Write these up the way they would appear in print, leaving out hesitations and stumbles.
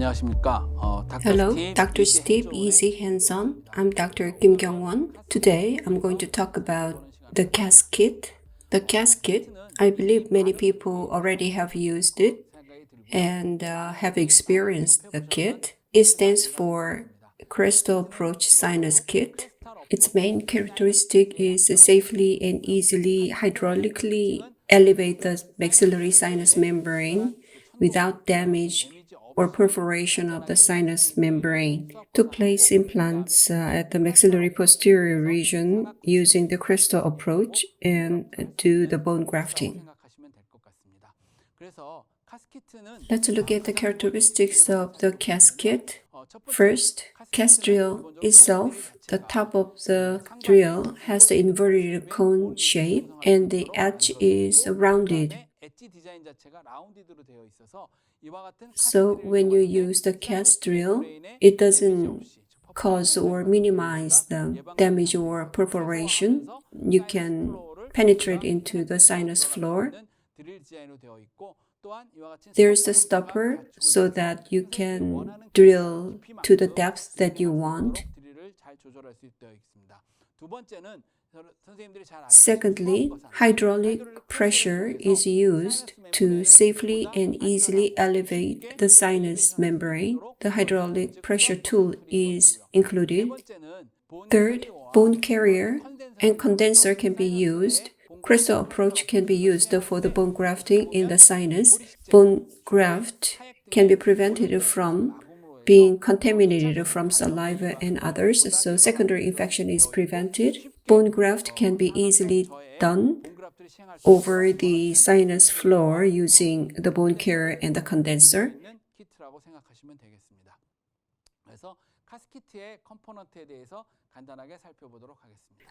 안녕하십니까. Hello, Dr. Steve Easy Hands-On. I'm Dr. Kim Kyung-won. Today, I'm going to talk about the CAS KIT. The CAS KIT, I believe many people already have used it and have experienced the kit. It stands for Crystal Approach Sinus Kit. Its main characteristic is to safely and easily hydraulically elevate the maxillary sinus membrane without damage or perforation of the sinus membrane, to place implants at the maxillary posterior region using the crystal approach and do the bone grafting. Let's look at the characteristics of the CAS kit. First, CAS drill itself, the top of the drill has the inverted cone shape and the edge is rounded. So when you use the CAS drill, it doesn't cause or minimize the damage or perforation. You can penetrate into the sinus floor. There's a stopper so that you can drill to the depth that you want. Secondly, hydraulic pressure is used to safely and easily elevate the sinus membrane. The hydraulic pressure tool is included. Third, bone carrier and condenser can be used. Crystal approach can be used for the bone grafting in the sinus. Bone graft can be prevented from being contaminated from saliva and others, so secondary infection is prevented. Bone graft can be easily done over the sinus floor using the bone carrier and the condenser.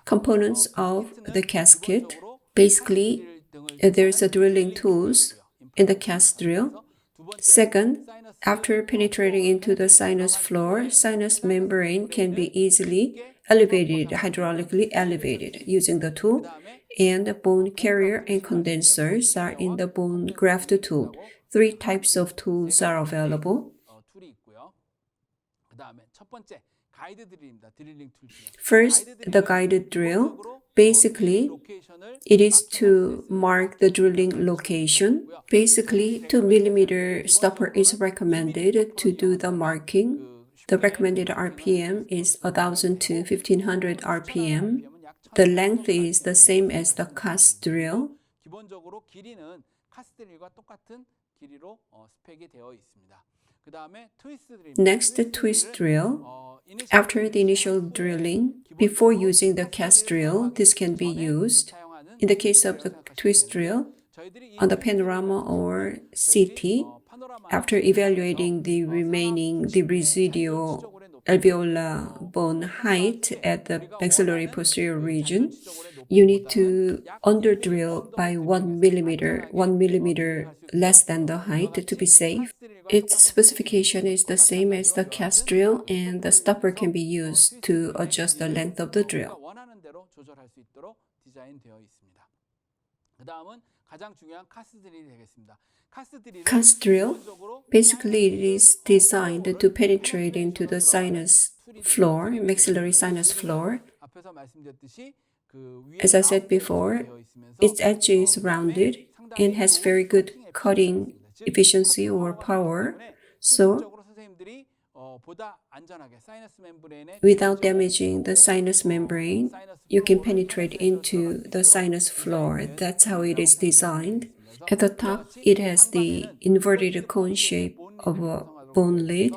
Components of the CAS kit. Basically, there's a drilling tools in the CAS drill. Second, after penetrating into the sinus floor, sinus membrane can be easily elevated, hydraulically elevated using the tool, and the bone carrier and condensers are in the bone graft tool. 3 types of tools are available. First, the guided drill. Basically, it is to mark the drilling location. Basically, 2 mm stopper is recommended to do the marking. The recommended RPM is 1000 to 1500 RPM. The length is the same as the CAS drill. Next, the twist drill. After the initial drilling, before using the CAS drill, this can be used. In the case of the twist drill, on the panorama or CT, after evaluating the residual alveolar bone height at the maxillary posterior region, you need to underdrill by 1 millimeter less than the height to be safe. Its specification is the same as the CAS drill, and the stopper can be used to adjust the length of the drill. CAS drill, basically it is designed to penetrate into the sinus floor, maxillary sinus floor. As I said before, its edge is rounded and has very good cutting efficiency or power. So, without damaging the sinus membrane, you can penetrate into the sinus floor. That's how it is designed. At the top, it has the inverted cone shape of a bone lid,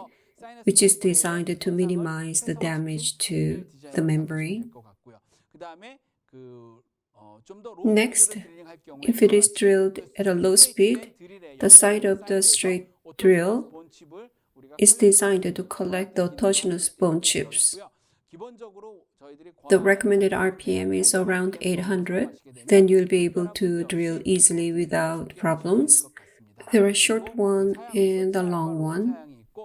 which is designed to minimize the damage to the membrane. Next, if it is drilled at a low speed, the side of the straight drill is designed to collect the autogenous bone chips. The recommended RPM is around 800. Then you'll be able to drill easily without problems. There are a short one and a long one.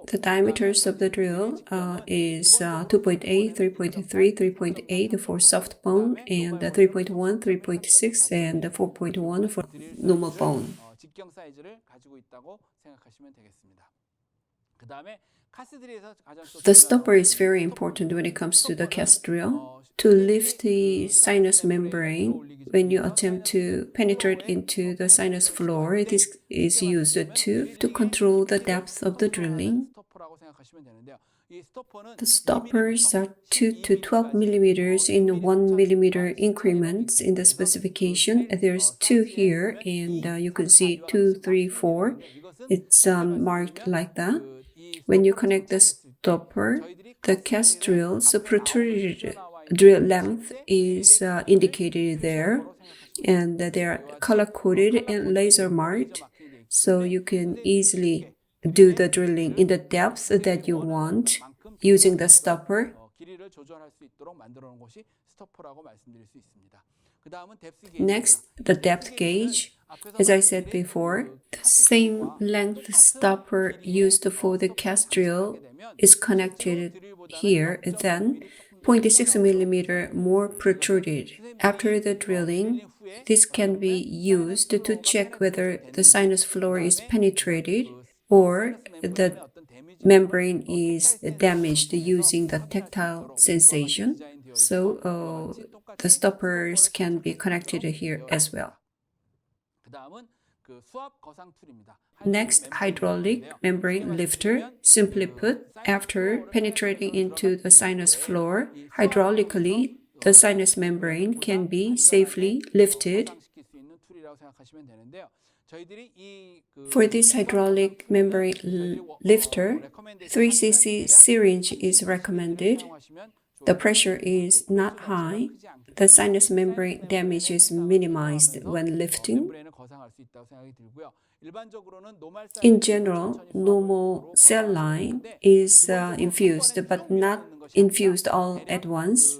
The diameters of the drill is 2.8, 3.3, 3.8 for soft bone, and 3.1, 3.6, and 4.1 for normal bone. The stopper is very important when it comes to the CAS drill. To lift the sinus membrane, when you attempt to penetrate into the sinus floor, this is used to control the depth of the drilling. The stoppers are 2 to 12 millimeters in 1 millimeter increments in the specification. There's 2 here, and you can see 2, 3, 4. It's marked like that. When you connect the stopper, the CAS drill's protruded drill length is indicated there, and they are color-coded and laser-marked, so you can easily do the drilling in the depth that you want using the stopper. Next, the depth gauge. As I said before, the same length stopper used for the CAS drill is connected here, then 0.6 millimeter more protruded. After the drilling, this can be used to check whether the sinus floor is penetrated or the membrane is damaged using the tactile sensation. So the stoppers can be connected here as well. Next, hydraulic membrane lifter. Simply put, after penetrating into the sinus floor, hydraulically, the sinus membrane can be safely lifted. For this hydraulic membrane lifter, 3 cc syringe is recommended. The pressure is not high. The sinus membrane damage is minimized when lifting. In general, normal cell line is infused, but not infused all at once.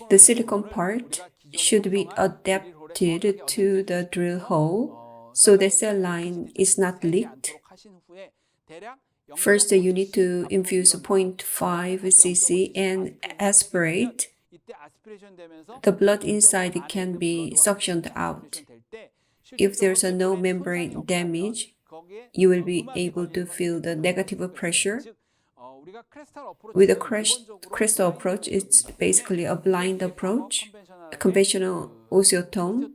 The silicone part should be adapted to the drill hole so the cell line is not leaked. First, you need to infuse 0.5 cc and aspirate. The blood inside can be suctioned out. If there's no membrane damage, you will be able to feel the negative pressure. With a crystal approach, it's basically a blind approach, a conventional oscillotome.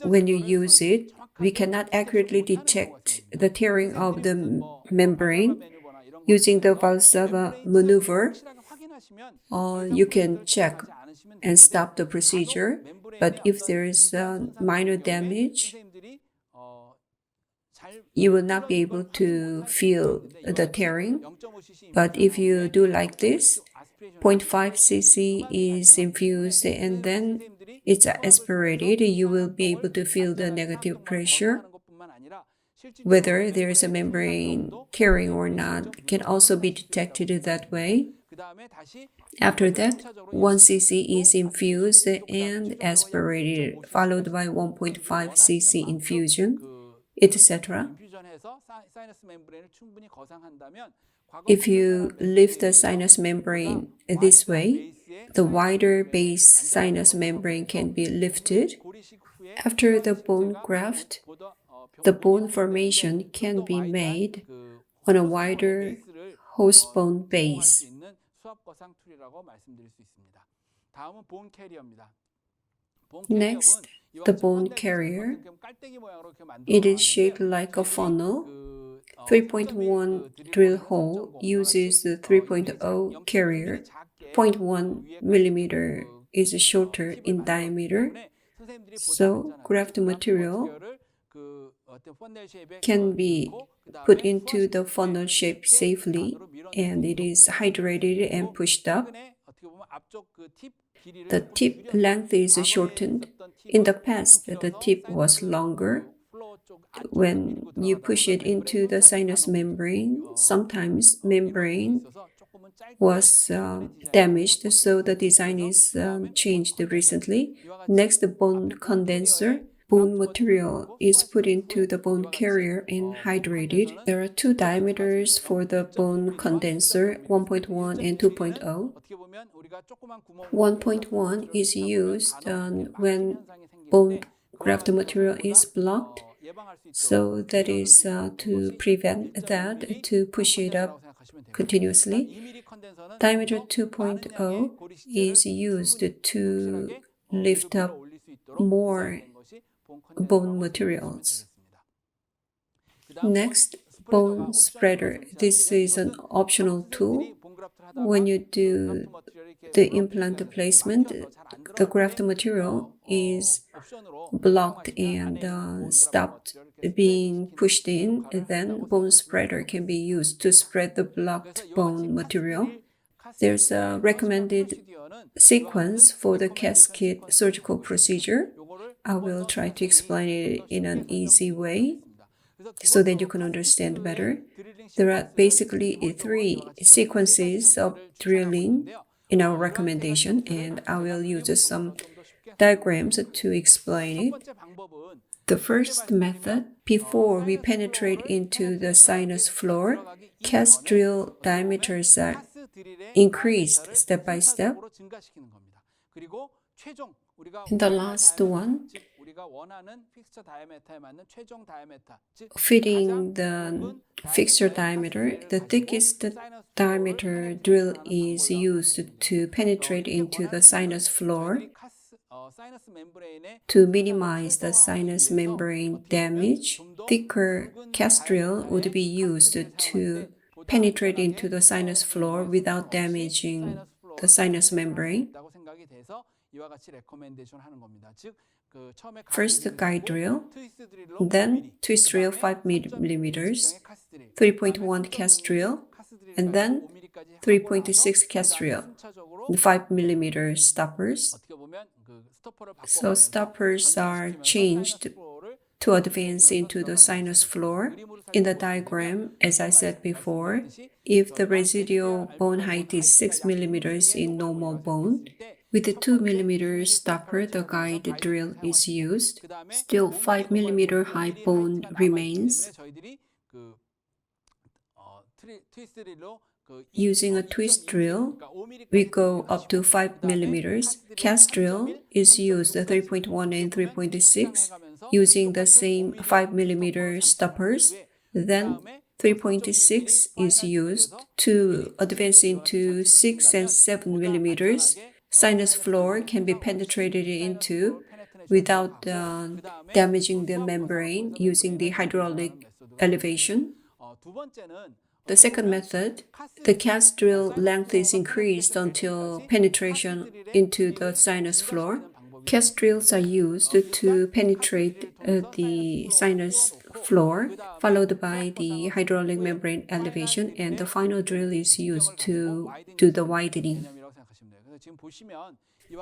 When you use it, we cannot accurately detect the tearing of the membrane. Using the Valsalva maneuver, you can check and stop the procedure, but if there is minor damage, you will not be able to feel the tearing. But if you do like this, 0.5 cc is infused and then it's aspirated, you will be able to feel the negative pressure. Whether there is a membrane tearing or not can also be detected that way. After that, 1 cc is infused and aspirated, followed by 1.5 cc infusion, etc. If you lift the sinus membrane this way, the wider base sinus membrane can be lifted. After the bone graft, the bone formation can be made on a wider host bone base. Next, the bone carrier. It is shaped like a funnel. 3.1 drill hole uses the 3.0 carrier. 0.1 millimeter is shorter in diameter. So graft material can be put into the funnel shape safely, and it is hydrated and pushed up. The tip length is shortened. In the past, the tip was longer. When you push it into the sinus membrane, sometimes membrane was damaged, so the design is changed recently. Next, the bone condenser. Bone material is put into the bone carrier and hydrated. There are 2 diameters for the bone condenser, 1.1 and 2.0. 1.1 is used when bone graft material is blocked. So that is to prevent that, to push it up continuously. Diameter 2.0 is used to lift up more bone materials. Next, bone spreader. This is an optional tool. When you do the implant placement, the graft material is blocked and stopped being pushed in, then bone spreader can be used to spread the blocked bone material. There's a recommended sequence for the CAS KIT surgical procedure. I will try to explain it in an easy way so that you can understand better. There are basically 3 sequences of drilling in our recommendation, and I will use some diagrams to explain it. The first method, before we penetrate into the sinus floor, CAS drill diameters are increased step by step. And the last one, fitting the fixture diameter, the thickest diameter drill is used to penetrate into the sinus floor. To minimize the sinus membrane damage, thicker CAS drill would be used to penetrate into the sinus floor without damaging the sinus membrane. First guide drill, then twist drill 5 millimeters, 3.1 CAS drill, and then 3.6 CAS drill, 5 millimeter stoppers. So stoppers are changed to advance into the sinus floor. In the diagram, as I said before, if the residual bone height is 6 millimeters in normal bone, with the 2 millimeter stopper, the guide drill is used. Still 5 millimeter high bone remains. Using a twist drill, we go up to 5 millimeters. CAS drill is used 3.1 and 3.6 using the same 5 millimeter stoppers. Then 3.6 is used to advance into 6 and 7 millimeters. Sinus floor can be penetrated into without damaging the membrane using the hydraulic elevation. The second method, the CAS drill length is increased until penetration into the sinus floor. CAS drills are used to penetrate the sinus floor, followed by the hydraulic membrane elevation, and the final drill is used to do the widening.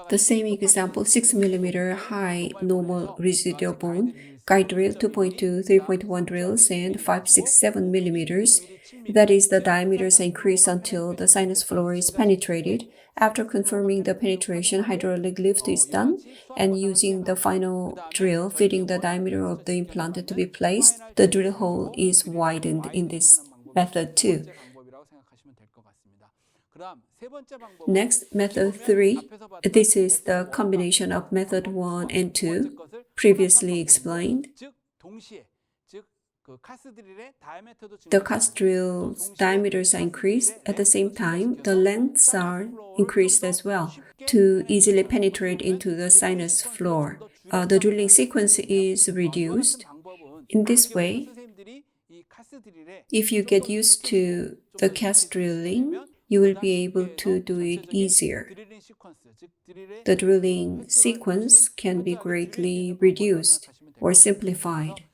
The same example, 6 millimeter high normal residual bone, guide drill 2.2, 3.1 drills, and 5, 6, 7 millimeters. That is, the diameters increase until the sinus floor is penetrated. After confirming the penetration, hydraulic lift is done, and using the final drill fitting the diameter of the implant to be placed, the drill hole is widened in this method too. Next, method 3. This is the combination of method 1 and 2, previously explained. The CAS drill's diameters are increased. At the same time, the lengths are increased as well to easily penetrate into the sinus floor. The drilling sequence is reduced. In this way, if you get used to the CAS drilling, you will be able to do it easier. The drilling sequence can be greatly reduced or simplified.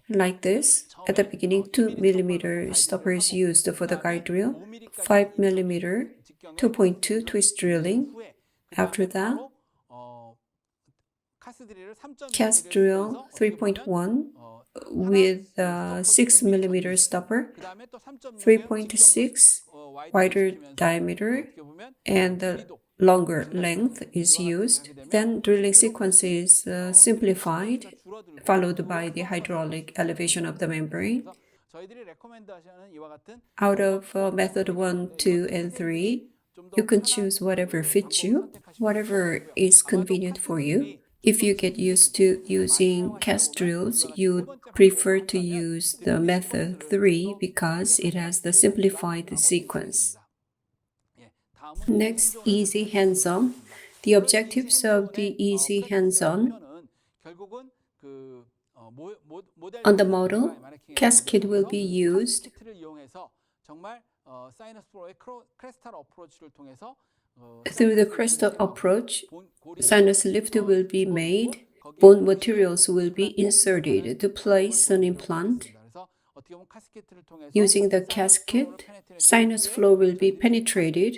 Like this, at the beginning, 2 millimeter stopper is used for the guide drill, 5 millimeter, 2.2 twist drilling. After that, CAS drill 3.1 with 6 millimeter stopper, 3.6 wider diameter, and the longer length is used. Then drilling sequence is simplified, followed by the hydraulic elevation of the membrane. Out of method 1, 2, and 3, you can choose whatever fits you, whatever is convenient for you. If you get used to using CAS drills, you prefer to use the method 3 because it has the simplified sequence. Next, easy hands-on. The objectives of the easy hands-on. On the model, CAS KIT will be used. Through the crystal approach, sinus lift will be made, bone materials will be inserted to place an implant. Using the CAS KIT, sinus flow will be penetrated.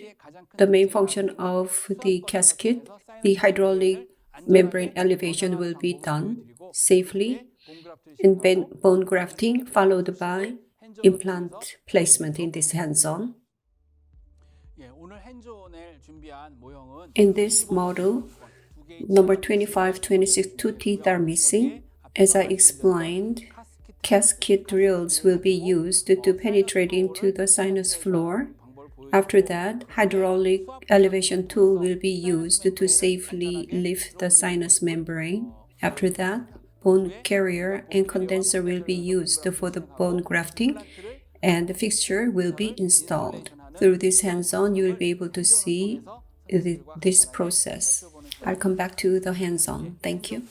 The main function of the CAS KIT, the hydraulic membrane elevation will be done safely, and bone grafting followed by implant placement in this hands-on. In this model, number 25, 26, 2 teeth are missing. As I explained, CAS KIT drills will be used to penetrate into the sinus floor. After that, hydraulic elevation tool will be used to safely lift the sinus membrane. After that, bone carrier and condenser will be used for the bone grafting, and the fixture will be installed. Through this hands-on, you will be able to see this process. I'll come back to the hands-on. Thank you.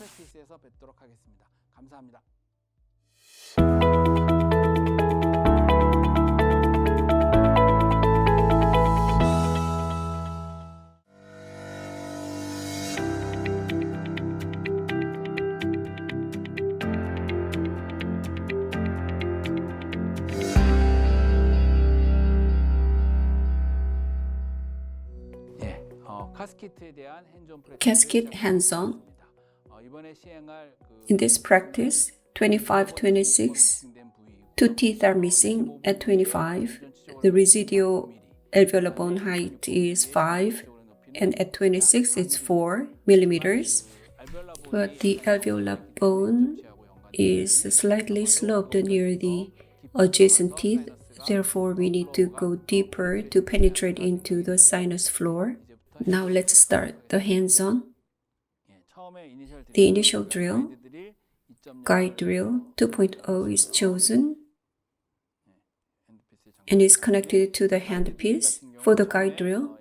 CAS KIT hands-on. In this practice, 25-26, 2 teeth are missing at 25. The residual alveolar bone height is 5, and at 26 it's 4 millimeters. But the alveolar bone is slightly sloped near the adjacent teeth. Therefore, we need to go deeper to penetrate into the sinus floor. Now let's start the hands-on. The initial drill, guide drill 2.0 is chosen and is connected to the handpiece. For the guide drill,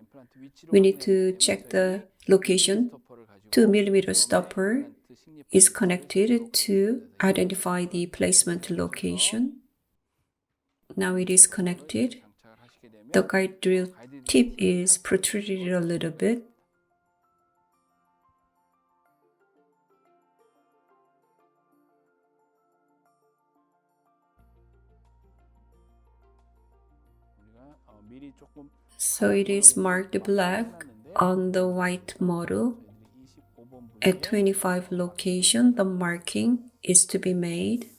we need to check the location. 2 millimeter stopper is connected to identify the placement location. Now it is connected. The guide drill tip is protruded a little bit. So it is marked black on the white model. At 25 location, the marking is to be made.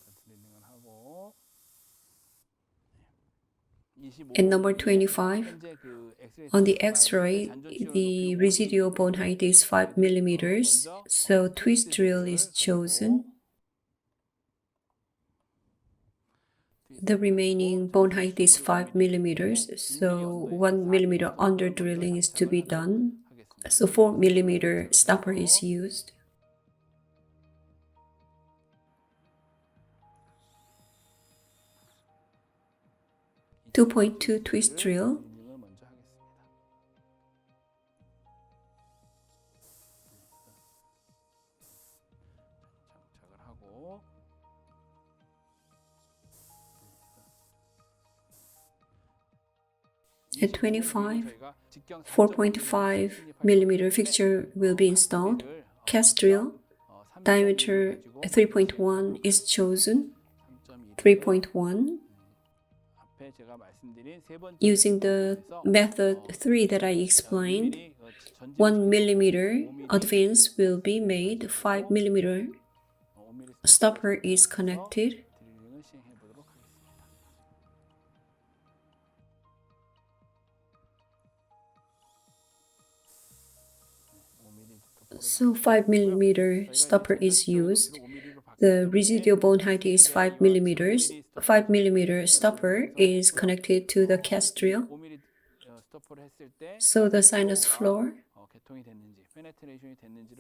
And number 25, on the X-ray, the residual bone height is 5 millimeters, so twist drill is chosen. The remaining bone height is 5 millimeters, so 1 millimeter under drilling is to be done. So 4 millimeter stopper is used. (2.2) twist drill. At 25, 4.5 millimeter fixture will be installed. CAS drill, diameter 3.1 is chosen. 3.1. Using the method 3 that I explained, 1 millimeter advance will be made. 5 millimeter stopper is connected. So 5 millimeter stopper is used. The residual bone height is 5 millimeters. 5 millimeter stopper is connected to the CAS drill. So the sinus floor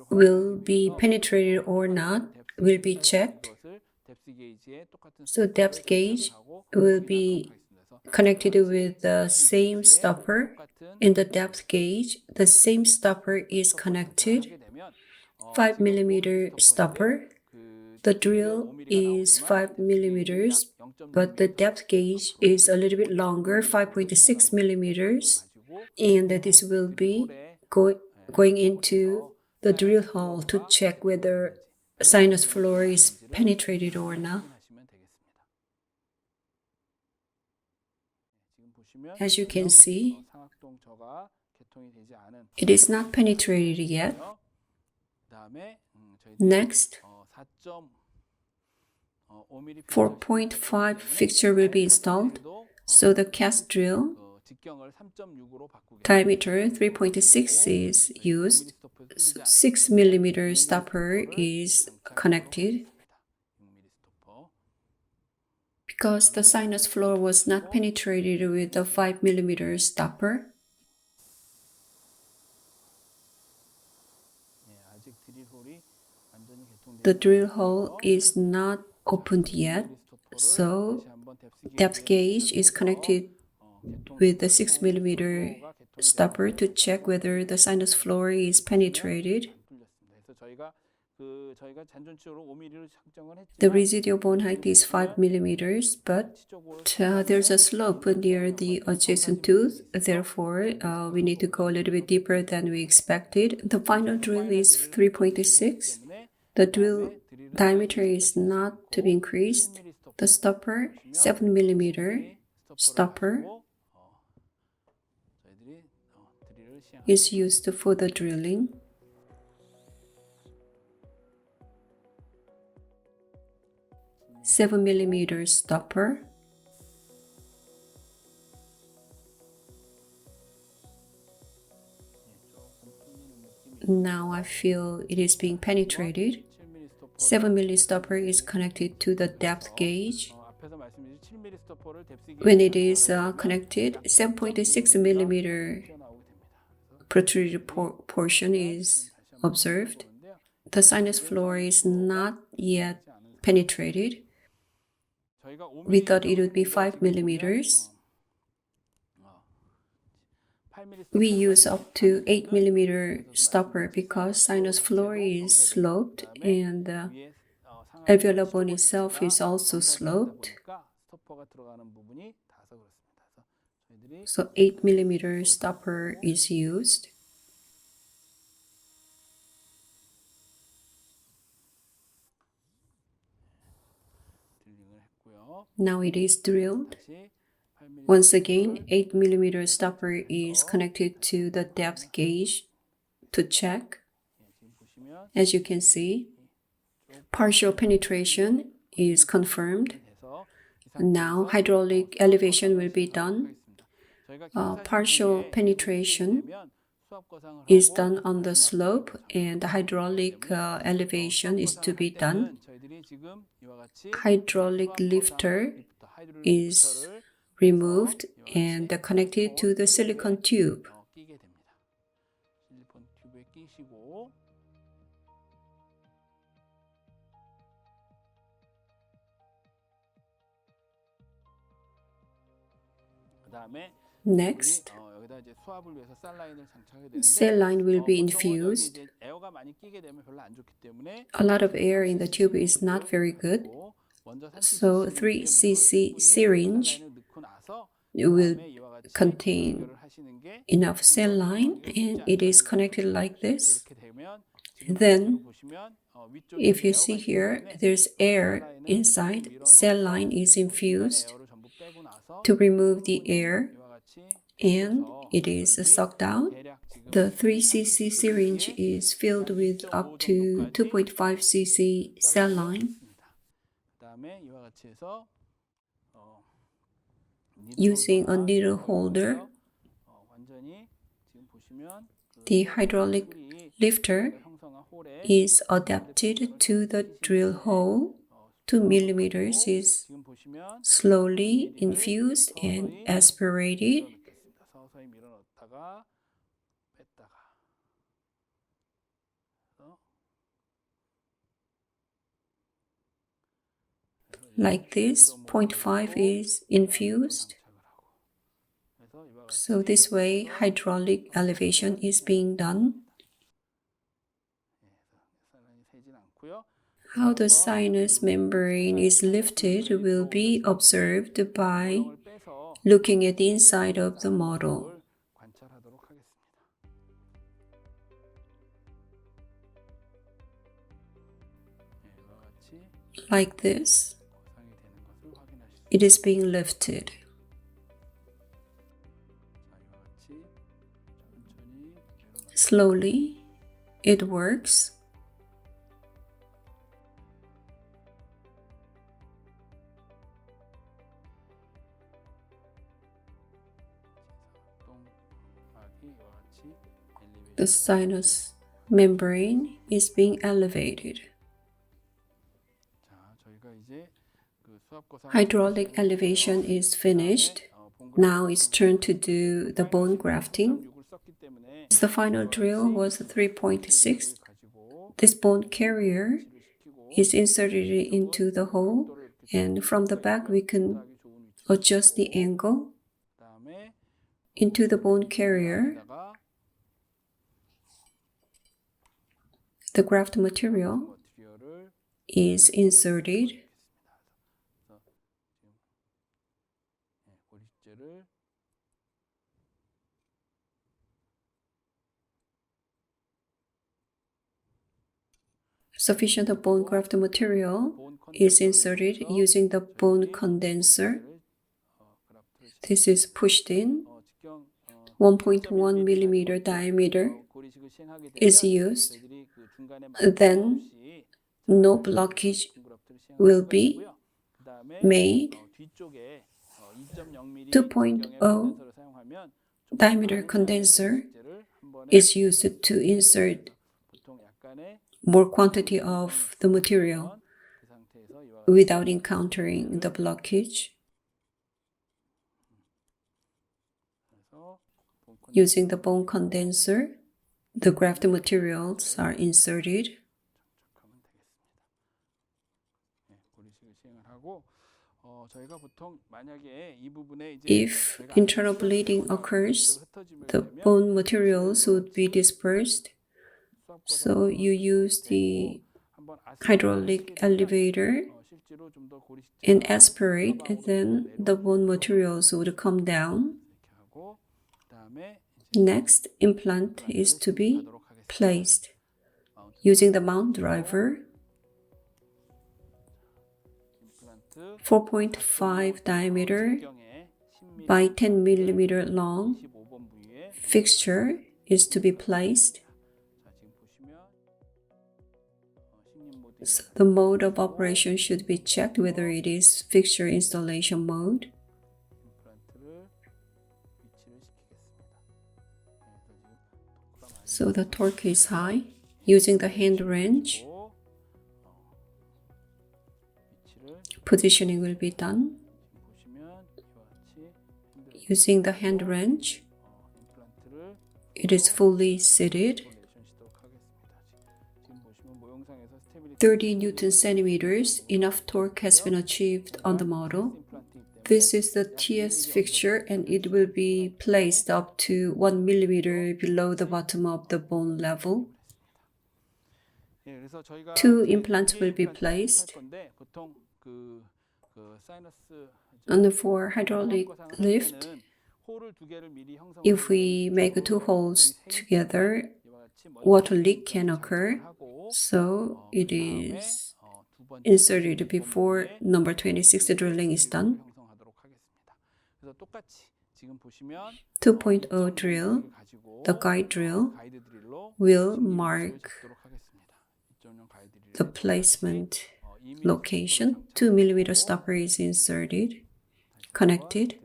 will be penetrated or not will be checked. So depth gauge will be connected with the same stopper. In the depth gauge, the same stopper is connected. 5 millimeter stopper. The drill is 5 millimeters, but the depth gauge is a little bit longer, 5.6 millimeters. And this will be going into the drill hole to check whether sinus floor is penetrated or not. As you can see, it is not penetrated yet. Next, 4.5 fixture will be installed. So the CAS drill diameter 3.6 is used. 6 millimeter stopper is connected. Because the sinus floor was not penetrated with the 5 millimeter stopper, the drill hole is not opened yet, so depth gauge is connected with the 6 millimeter stopper to check whether the sinus floor is penetrated. The residual bone height is 5 millimeters, but there's a slope near the adjacent tooth. Therefore, we need to go a little bit deeper than we expected. The final drill is 3.6. The drill diameter is not to be increased. The stopper, 7 millimeter stopper, is used for the drilling. Seven millimeter stopper. Now I feel it is being penetrated. 7 mm stopper is connected to the depth gauge. When it is connected, 7.6 millimeter protruded portion is observed. The sinus floor is not yet penetrated. We thought it would be 5 millimeters. We use up to 8 millimeter stopper because sinus floor is sloped and the alveolar bone itself is also sloped. So 8 millimeter stopper is used. Now it is drilled. Once again, 8 millimeter stopper is connected to the depth gauge to check. As you can see, partial penetration is confirmed. Now hydraulic elevation will be done. Partial penetration is done on the slope and the hydraulic elevation is to be done. Hydraulic lifter is removed and connected to the silicone tube. Next, cell line will be infused. A lot of air in the tube is not very good. So 3 cc syringe will contain enough cell line and it is connected like this. Then if you see here, there's air inside. Cell line is infused to remove the air and it is sucked out. The 3 cc syringe is filled with up to 2.5 cc cell line. Using a needle holder, the hydraulic lifter is adapted to the drill hole. 2 millimeters is slowly infused and aspirated. like this. 0.5 is infused. So this way, hydraulic elevation is being done. How the sinus membrane is lifted will be observed by looking at the inside of the model. Like this, it is being lifted. Slowly, it works. The sinus membrane is being elevated. Hydraulic elevation is finished. Now it's turn to do the bone grafting. The final drill was 3.6. This bone carrier is inserted into the hole, and from the back we can adjust the angle into the bone carrier. The graft material is inserted. Sufficient bone graft material is inserted using the bone condenser. This is pushed in. 1.1 millimeter diameter is used. Then no blockage will be made. 2.0 diameter condenser is used to insert more quantity of the material without encountering the blockage. Using the bone condenser, the graft materials are inserted. If internal bleeding occurs, the bone materials would be dispersed. So you use the hydraulic elevator and aspirate, and then the bone materials would come down. Next, implant is to be placed using the mount driver. 4.5 diameter by 10 millimeter long fixture is to be placed. So the mode of operation should be checked whether it is fixture installation mode. So the torque is high. Using the hand wrench, positioning will be done. Using the hand wrench, it is fully seated. 30 Newton centimeters, enough torque has been achieved on the model. This is the TS fixture, and it will be placed up to 1 millimeter below the bottom of the bone level. 2 implants will be placed. And for hydraulic lift, if we make 2 holes together, water leak can occur. So it is inserted before number 26 drilling is done. 2.0 drill, the guide drill, will mark the placement location. 2 millimeter stopper is inserted, connected.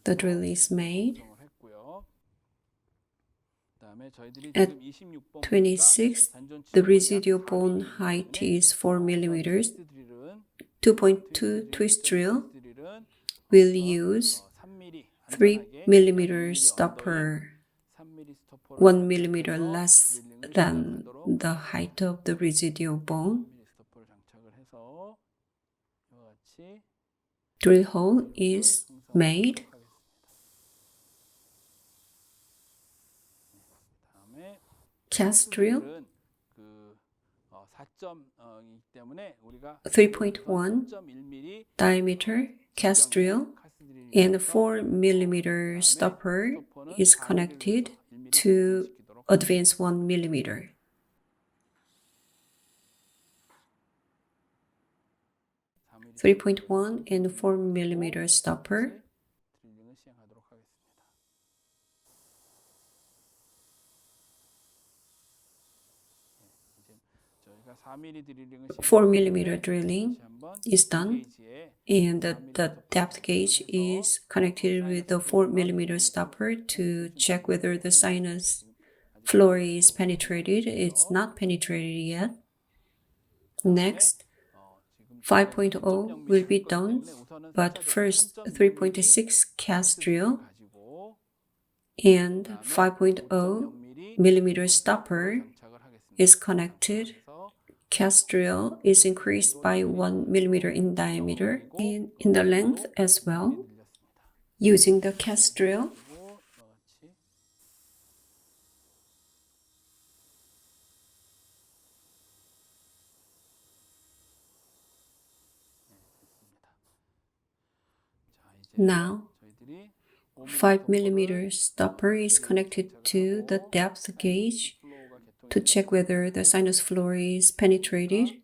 The drill is made. At 26, the residual bone height is 4 millimeters. 2.2 twist drill will use 3 millimeter stopper 1 millimeter less than the height of the residual bone. Drill hole is made. CAS drill 3.1 diameter CAS drill and 4 millimeter stopper is connected to advance 1 millimeter. (3.1) and 4 millimeter stopper. (4 millimeter drilling is done, and the depth gauge is connected with the 4 millimeter stopper to check whether the sinus floor is penetrated. It's not penetrated yet. Next, 5.0 will be done, but first 3.6 CAS drill and 5.0 millimeter stopper is connected. CAS drill is increased by 1 millimeter in diameter and in the length as well. Using the CAS drill, now 5 millimeter stopper is connected to the depth gauge to check whether the sinus floor is penetrated.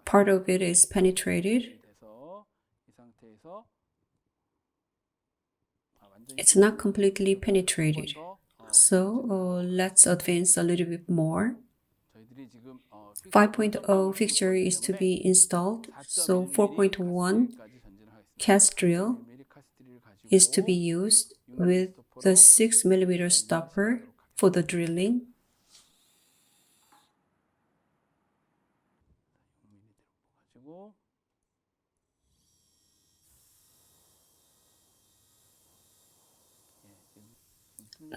Part of it is penetrated. It's not completely penetrated. So let's advance a little bit more. 5.0 fixture is to be installed, so 4.1 CAS drill is to be used with the 6 millimeter stopper for the drilling.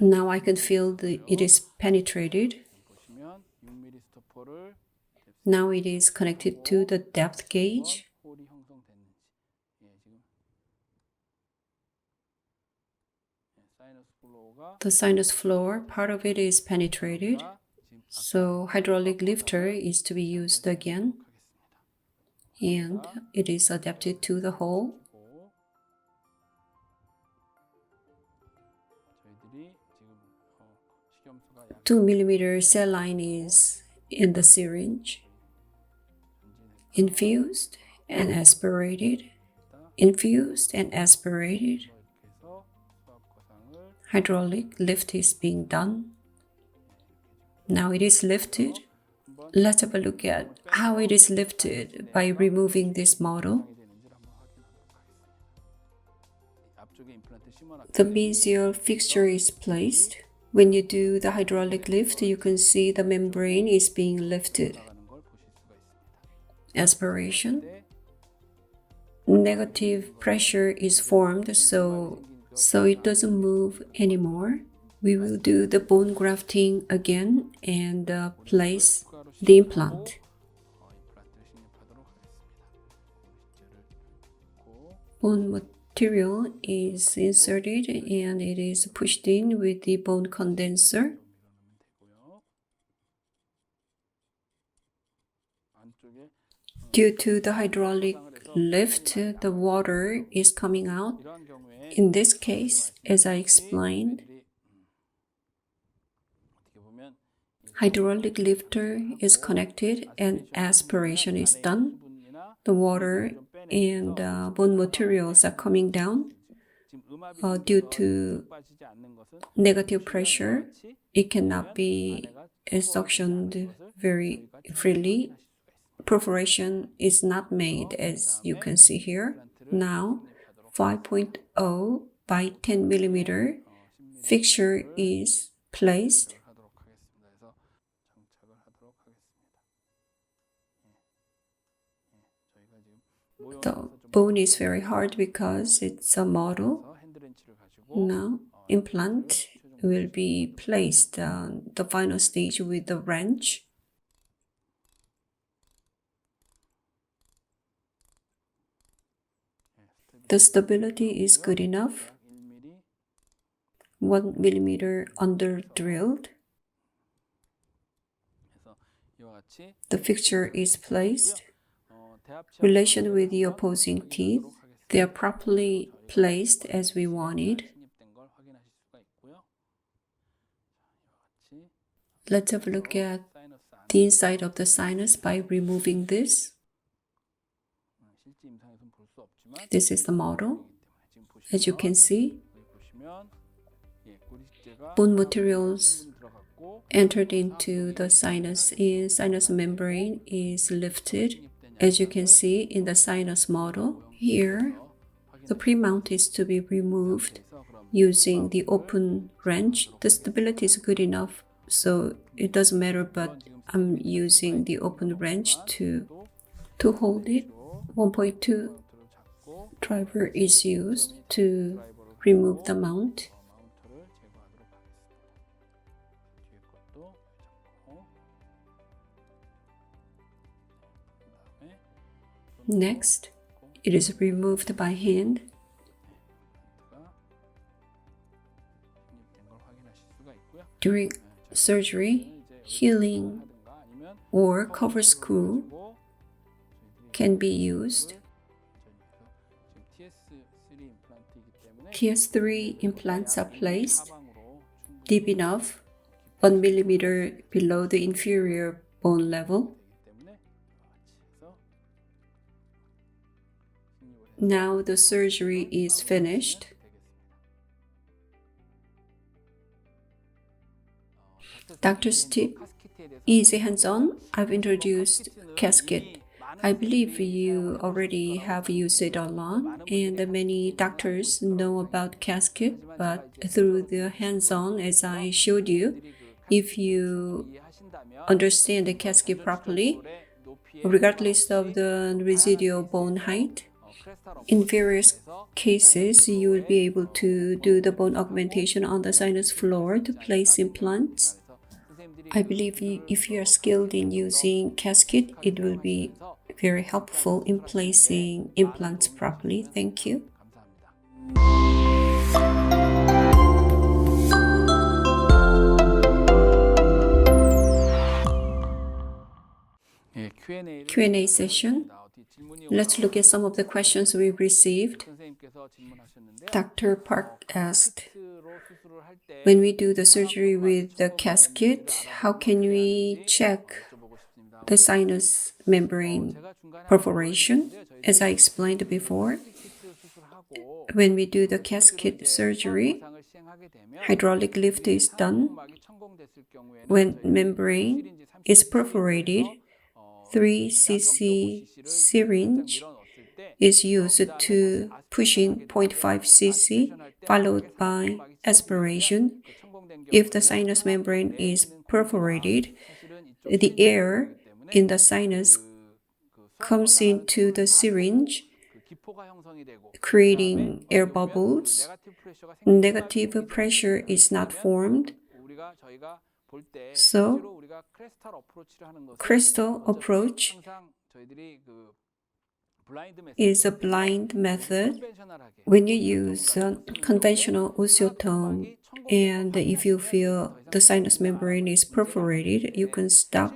Now I can feel it is penetrated. Now it is connected to the depth gauge. The sinus floor, part of it is penetrated, so hydraulic lifter is to be used again, and it is adapted to the hole. Two millimeter saline is in the syringe. Infused and aspirated. Infused and aspirated. Hydraulic lift is being done. Now it is lifted. Let's have a look at how it is lifted by removing this model. The mesial fixture is placed. When you do the hydraulic lift, you can see the membrane is being lifted. Aspiration. Negative pressure is formed, so it doesn't move anymore. We will do the bone grafting again and place the implant. Bone material is inserted and it is pushed in with the bone condenser. Due to the hydraulic lift, the water is coming out. In this case, as I explained, hydraulic lifter is connected and aspiration is done. The water and bone materials are coming down. Due to negative pressure, it cannot be suctioned very freely. Perforation is not made, as you can see here. Now, 5.0 by 10 millimeter fixture is placed. The bone is very hard because it's a model. Now implant will be placed on the final stage with the wrench. The stability is good enough. 1 millimeter under drilled. The fixture is placed. Relation with the opposing teeth, they are properly placed as we wanted. Let's have a look at the inside of the sinus by removing this. This is the model. As you can see, bone materials entered into the sinus. Sinus membrane is lifted. As you can see in the sinus model, here the pre-mount is to be removed using the open wrench. The stability is good enough, so it doesn't matter, but I'm using the open wrench to hold it. 1.2 driver is used to remove the mount. Next, it is removed by hand. During surgery, healing or cover screw can be used. TS3 implants are placed deep enough, 1 millimeter below the inferior bone level. Now the surgery is finished. Doctor's tip, easy hands-on. I've introduced CAS KIT. I believe you already have used it a lot, and many doctors know about CAS KIT, but through the hands-on, as I showed you, if you understand the CAS KIT properly, regardless of the residual bone height, in various cases, you will be able to do the bone augmentation on the sinus floor to place implants. I believe if you are skilled in using CAS KIT, it will be very helpful in placing implants properly. Thank you. Q&A session. Let's look at some of the questions we received. Dr. Park asked, when we do the surgery with the CAS KIT, how can we check the sinus membrane perforation? As I explained before, when we do the CAS KIT surgery, hydraulic lift is done. When membrane is perforated, 3 cc syringe is used to push in 0.5 cc, followed by aspiration. If the sinus membrane is perforated, the air in the sinus comes into the syringe, creating air bubbles. Negative pressure is not formed. So, crystal approach is a blind method. When you use conventional Osstem, and if you feel the sinus membrane is perforated, you can stop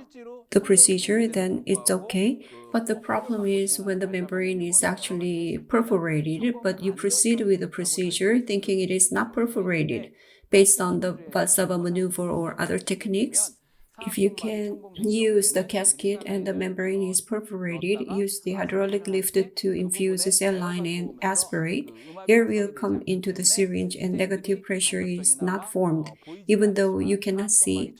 the procedure, then it's okay. But the problem is when the membrane is actually perforated, but you proceed with the procedure thinking it is not perforated based on the Valsalva maneuver or other techniques. If you can use the CAS KIT and the membrane is perforated, use the hydraulic lift to infuse the cell line and aspirate. Air will come into the syringe and negative pressure is not formed, even though you cannot see.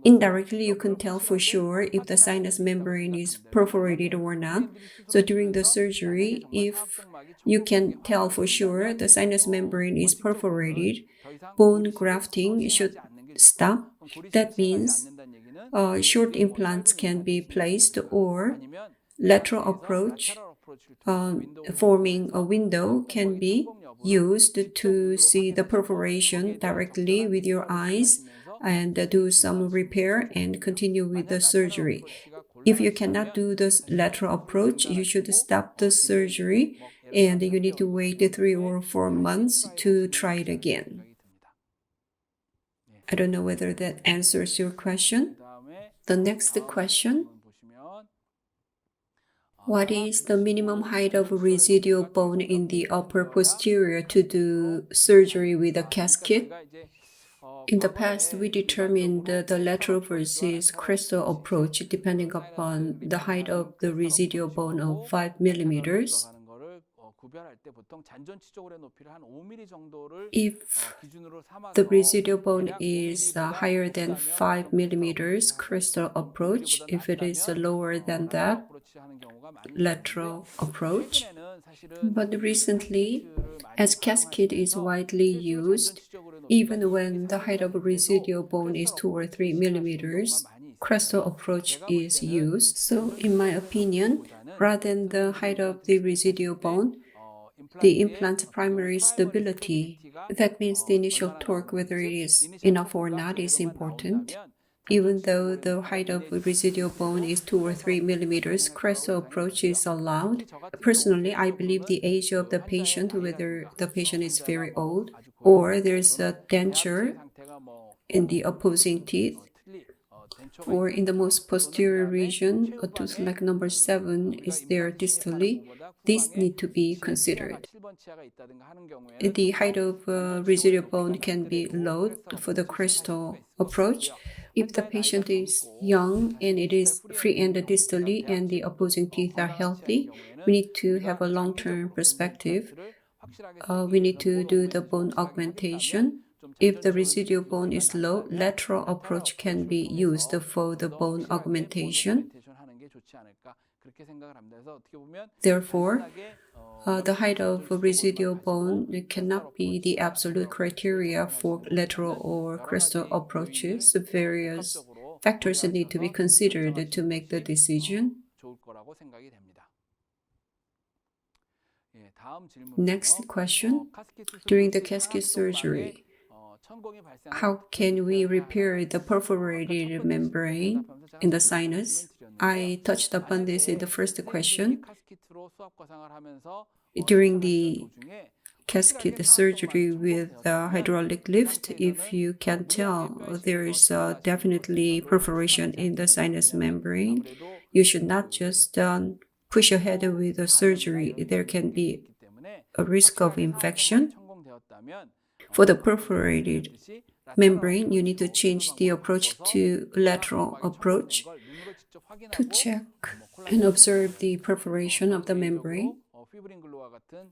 Indirectly, you can tell for sure if the sinus membrane is perforated or not. So during the surgery, if you can tell for sure the sinus membrane is perforated, bone grafting should stop. That means short implants can be placed, or lateral approach forming a window can be used to see the perforation directly with your eyes and do some repair and continue with the surgery. If you cannot do this lateral approach, you should stop the surgery and you need to wait 3 or 4 months to try it again. I don't know whether that answers your question. The next question. What is the minimum height of residual bone in the upper posterior to do surgery with a CAS kit? In the past, we determined the lateral versus crestal approach depending upon the height of the residual bone of 5 millimeters. If the residual bone is higher than 5 millimeters, crestal approach. If it is lower than that, lateral approach. But recently, as CAS kit is widely used, even when the height of residual bone is 2 or 3 millimeters, crestal approach is used. So in my opinion, rather than the height of the residual bone, the implant's primary stability, that means the initial torque, whether it is enough or not, is important. Even though the height of residual bone is 2 or 3 millimeters, crestal approach is allowed. Personally, I believe the age of the patient, whether the patient is very old or there's a denture in the opposing teeth, or in the most posterior region, a tooth like number 7 is there distally, these need to be considered. The height of residual bone can be low for the crestal approach. If the patient is young and it is free-ended distally and the opposing teeth are healthy, we need to have a long-term perspective. We need to do the bone augmentation. If the residual bone is low, lateral approach can be used for the bone augmentation. Therefore, the height of residual bone cannot be the absolute criteria for lateral or crestal approaches. Various factors need to be considered to make the decision. Next question. During the CAS kit surgery, how can we repair the perforated membrane in the sinus? I touched upon this in the first question. During the CAS kit surgery with hydraulic lift, if you can tell there is definitely perforation in the sinus membrane, you should not just push ahead with the surgery. There can be a risk of infection. For the perforated membrane, you need to change the approach to lateral approach to check and observe the perforation of the membrane.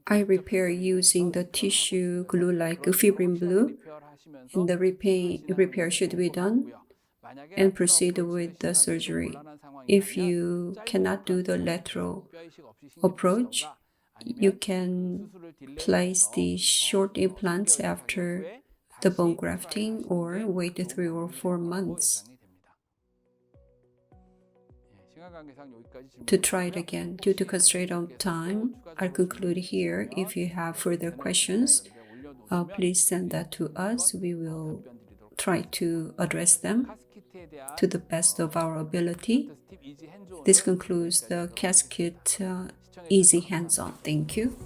I repair using the tissue glue like fibrin glue, and the repair should be done and proceed with the surgery. If you cannot do the lateral approach, you can place the short implants after the bone grafting or wait 3 or 4 months to try it again. Due to constraint of time, I'll conclude here. If you have further questions, please send that to us. We will try to address them to the best of our ability. This concludes the CAS kit Easy Hands-On. Thank you.